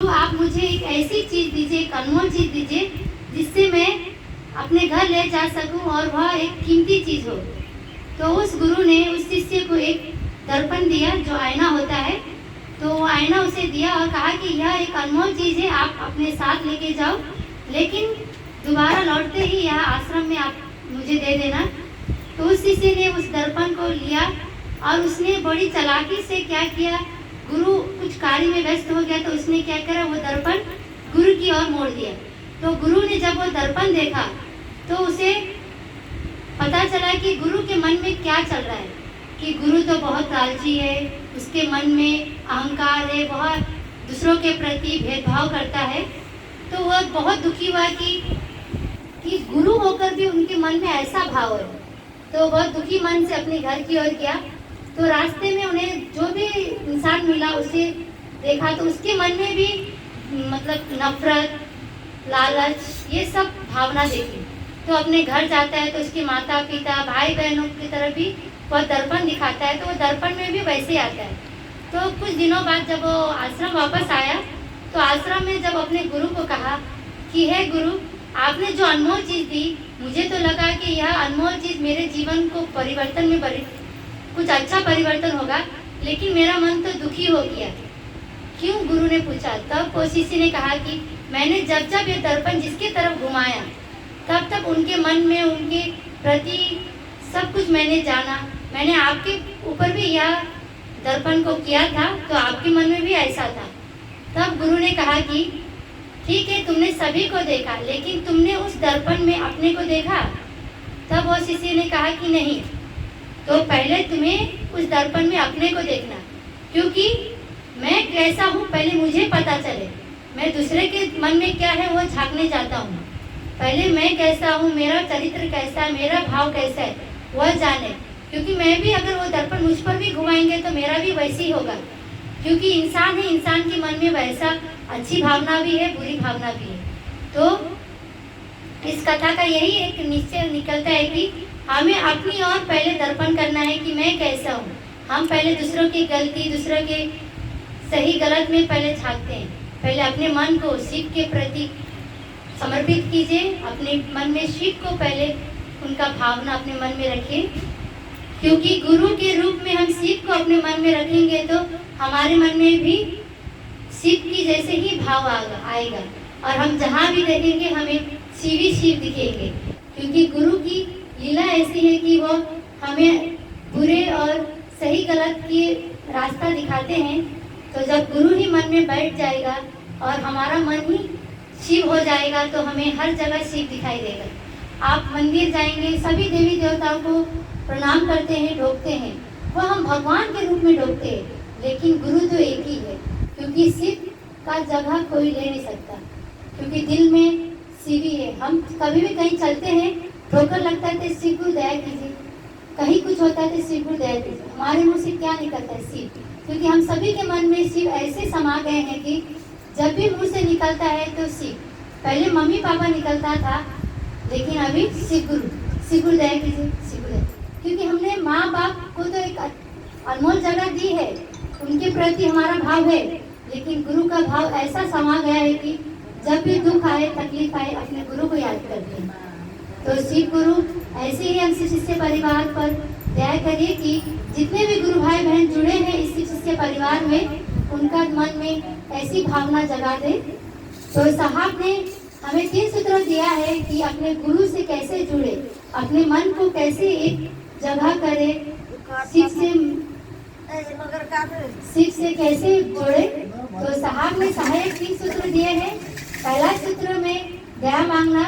तो आप मुझे एक ऐसी चीज़ दीजिए, एक अनमोल चीज़ दीजिए जिससे मैं अपने घर ले जा सकूं और वह एक कीमती चीज़ हो। तो उस गुरु ने उस शिष्य को एक दर्पण दिया जो आईना होता है। तो वो आईना उसे दिया और कहा कि यह एक अनमोल चीज़ है, आप अपने साथ लेके जाओ, लेकिन दोबारा लौटते ही यह आश्रम में आप मुझे दे देना। तो उस शिष्य ने उस दर्पण को लिया और उसने बड़ी चालाकी से क्या किया, गुरु कुछ कार्य में व्यस्त हो गया तो उसने क्या करा, वो दर्पण गुरु की ओर मोड़ दिया। तो गुरु ने जब वो दर्पण देखा तो उसे पता चला कि गुरु के मन में क्या चल रहा है, कि गुरु तो बहुत लालची है, उसके मन में अहंकार है, वह दूसरों के प्रति भेदभाव करता है। तो वह बहुत दुखी हुआ कि गुरु होकर भी उनके मन में ऐसा भाव है। तो बहुत दुखी मन से अपने घर की ओर गया। तो रास्ते में उन्हें जो भी इंसान मिला उसे देखा तो उसके मन में भी मतलब नफरत, लालच, ये सब भावना देखी। तो अपने घर जाता है तो उसके माता पिता, भाई बहनों की तरफ भी वह दर्पण दिखाता है, तो वो दर्पण में भी वैसे ही आता है। तो कुछ दिनों बाद जब वो आश्रम वापस आया तो आश्रम में जब अपने गुरु को कहा कि हे गुरु, आपने जो अनमोल चीज़ दी, मुझे तो लगा कि यह अनमोल चीज़ मेरे जीवन को परिवर्तन में कुछ अच्छा परिवर्तन होगा, लेकिन मेरा मन तो दुखी हो गया। क्यों, गुरु ने पूछा। तब कोशिशी ने कहा कि मैंने जब जब ये दर्पण जिसकी तरफ घुमाया तब तब उनके मन में उनके प्रति सब कुछ मैंने जाना। मैंने आपके ऊपर भी यह दर्पण को किया था तो आपके मन में भी ऐसा था। तब गुरु ने कहा कि ठीक है, तुमने सभी को देखा, लेकिन तुमने उस दर्पण में अपने को देखा। तब वो शिष्य ने कहा कि नहीं, तो पहले तुम्हें उस दर्पण में अपने को देखना, क्योंकि मैं कैसा हूँ पहले मुझे पता चले। मैं दूसरे के मन में क्या है वो झांकने जाता हूँ, पहले मैं कैसा हूँ, मेरा चरित्र कैसा है, मेरा भाव कैसा है वह जाने। क्योंकि मैं भी अगर वो दर्पण मुझ पर भी घुमाएंगे तो मेरा भी वैसे ही होगा, क्योंकि इंसान है, इंसान के मन में वैसा अच्छी भावना भी है, बुरी भावना भी है। तो इस कथा का यही एक निश्चय निकलता है कि हमें अपनी ओर पहले दर्पण करना है कि मैं कैसा हूँ। हम पहले दूसरों की गलती, दूसरों के सही गलत में पहले झांकते हैं। पहले अपने मन को शिव के प्रति समर्पित कीजिए, अपने मन में शिव को पहले उनका भावना अपने मन में रखिए, क्योंकि गुरु के रूप में हम शिव को अपने मन में रखेंगे तो हमारे मन में भी शिव की जैसे ही भाव आएगा और हम जहाँ भी देखेंगे हमें शिव ही शिव दिखेंगे। क्योंकि गुरु की लीला ऐसी है कि वो हमें बुरे और सही गलत की रास्ता दिखाते हैं। तो जब गुरु ही मन में बैठ जाएगा और हमारा मन ही शिव हो जाएगा तो हमें हर जगह शिव दिखाई देगा। आप मंदिर जाएंगे, सभी देवी देवताओं को प्रणाम करते हैं, डोबते हैं, वो हम भगवान के रूप में डोबते हैं, लेकिन गुरु तो एक ही है, क्योंकि शिव का जगह कोई ले नहीं सकता, क्योंकि दिल में शिव ही है। हम कभी भी कहीं चलते हैं, ठोकर लगता है तो शिव गुरु दया कीजिए, कहीं कुछ होता है तो शिव गुरु दया कीजिए। हमारे मुँह से क्या निकलता है? शिव, क्योंकि हम सभी के मन में शिव ऐसे समा गए हैं कि जब भी मुंह से निकलता है तो शिव। पहले मम्मी पापा निकलता था, लेकिन अभी शिव गुरु दया कीजिए, शिव गुरु, क्योंकि हमने माँ बाप को तो एक अनमोल जगह दी है, उनके प्रति हमारा भाव है, लेकिन गुरु का भाव ऐसा समा गया है कि जब भी दुख आए, तकलीफ आए, अपने गुरु को याद करते हैं। तो शिव गुरु ऐसे ही हम शिष्य परिवार पर दया करिए कि जितने भी गुरु भाई बहन जुड़े हैं इस शिष्य परिवार में, उनका मन में ऐसी भावना जगा दे। तो साहब ने हमें 3 सूत्र दिया है कि अपने गुरु से कैसे जुड़े, अपने मन को कैसे एक जगह करे, शिव से कैसे जुड़े। तो साहब ने सहायक 3 सूत्र दिए हैं। पहला सूत्र में दया मांगना,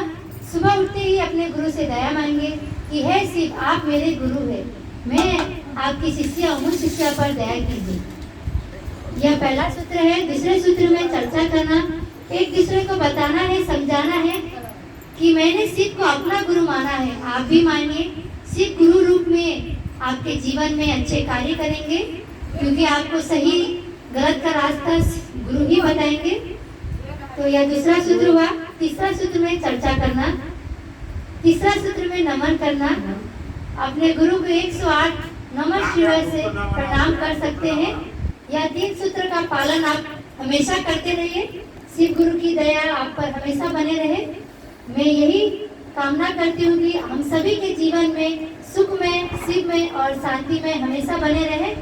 सुबह उठते ही अपने गुरु से दया मांगे कि हे शिव, आप मेरे गुरु हैं, मैं आपकी शिष्य हूँ, शिष्य पर दया कीजिए। यह पहला सूत्र है। दूसरे सूत्र में चर्चा करना, एक दूसरे को बताना है, समझाना है कि मैंने शिव को अपना गुरु माना है, आप भी मानिए। शिव गुरु रूप में आपके जीवन में अच्छे कार्य करेंगे, क्योंकि आपको सही गलत का रास्ता गुरु ही बताएंगे। तो यह दूसरा सूत्र हुआ। तीसरा सूत्र में चर्चा करना, तीसरा सूत्र में नमन करना। अपने गुरु को 108 नमः शिवाय से प्रणाम कर सकते हैं। यह 3 सूत्र का पालन आप हमेशा करते रहिए। शिव गुरु की दया आप पर हमेशा बने रहे। मैं यही कामना करती हूँ कि हम सभी के जीवन में सुख में, शिव में और शांति में हमेशा बने रहे।